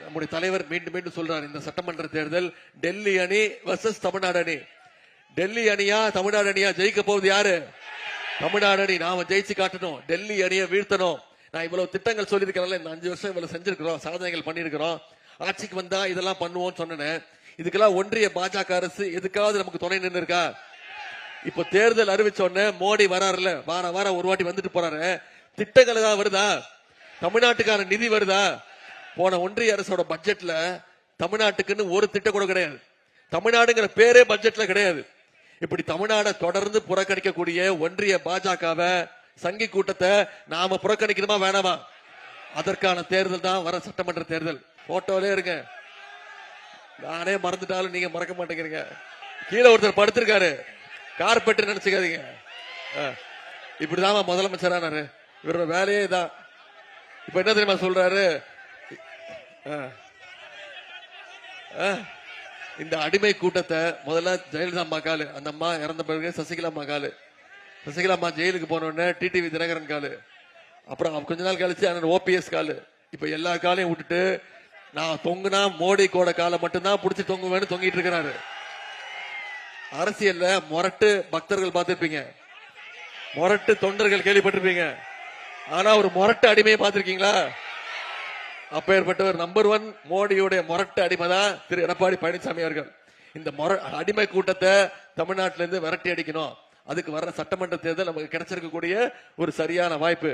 நம்முடைய தலைவர் மீண்டும் மீண்டும் சொல்றார், இந்த சட்டமன்ற தேர்தல் டெல்லி அணி வர்சஸ் தமிழ்நாடு அணி. டெல்லி அணியா தமிழ்நாடு அணியா ஜெயிக்க போகுது யாரு? தமிழ்நாடு அணி. நாம ஜெயிச்சு காட்டணும், டெல்லி அணியை வீழ்த்தணும். நான் இவ்வளவு திட்டங்கள் சொல்லியிருக்கிறேன், இந்த 5 வருஷம் இவ்வளவு செஞ்சிருக்கிறோம், சாதனைகள் பண்ணிருக்கிறோம், ஆட்சிக்கு வந்தா இதெல்லாம் பண்ணுவோம் சொன்னேன். இதுக்கெல்லாம் ஒன்றிய பாஜக அரசு எதுக்காவது நமக்கு துணை நின்று இருக்கா? இப்ப தேர்தல் அறிவிச்ச உடனே மோடி வராருல, வாரம் ஒரு வாட்டி வந்துட்டு போறாரு. திட்டங்கள் ஏதாவது வருதா? தமிழ்நாட்டுக்கான நிதி வருதா? போன ஒன்றிய அரசோட பட்ஜெட்ல தமிழ்நாட்டுக்குன்னு ஒரு திட்டம் கூட கிடையாது. தமிழ்நாடுங்கிற பேரே பட்ஜெட்ல கிடையாது. இப்படி தமிழ்நாடை தொடர்ந்து புறக்கணிக்கக்கூடிய ஒன்றிய பாஜகவை, சங்கி கூட்டத்தை நாம புறக்கணிக்கணுமா வேணாமா? அதற்கான தேர்தல் தான் வர சட்டமன்ற தேர்தல். போட்டோலே இருங்க, நானே மறந்துட்டாலும் நீங்க மறக்க மாட்டேங்கிறீங்க. கீழே ஒருத்தர் படுத்திருக்காரு, கார்பெட் நினைச்சுக்காதீங்க. இப்படிதான் முதலமைச்சரானாரு. இவரோட வேலையே தான். இப்ப என்ன தெரியுமா சொல்றாரு? இந்த அடிமை கூட்டத்தை முதல்ல ஜெயலலிதா அம்மா காலு, அந்த அம்மா இறந்த பிறகு சசிகலா அம்மா காலு, சசிகலா அம்மா ஜெயிலுக்கு போன உடனே டிடிவி தினகரன் காலு, அப்புறம் கொஞ்ச நாள் கழிச்சு அண்ணன் ஓபிஎஸ் காலு. இப்ப எல்லா காலையும் விட்டுட்டு நான் தொங்குனா மோடி கோட காலை மட்டும்தான் புடிச்சு தொங்குவேன்னு தொங்கிட்டு இருக்கிறாரு. அரசியல்ல மொரட்டு பக்தர்கள் பார்த்திருப்பீங்க, மொரட்டு தொண்டர்கள் கேள்விப்பட்டிருப்பீங்க. ஆனா ஒரு மொரட்டு அடிமையை பார்த்திருக்கீங்களா? அப்பேற்பட்டவர் நம்பர் 1 மோடியுடைய மொரட்டு அடிமைதான் திரு எடப்பாடி பழனிசாமி அவர்கள். இந்த அடிமை கூட்டத்தை தமிழ்நாட்டில இருந்து விரட்டி அடிக்கணும். அதுக்கு வர்ற சட்டமன்ற தேர்தல் நமக்கு கிடைச்சிருக்கக்கூடிய ஒரு சரியான வாய்ப்பு.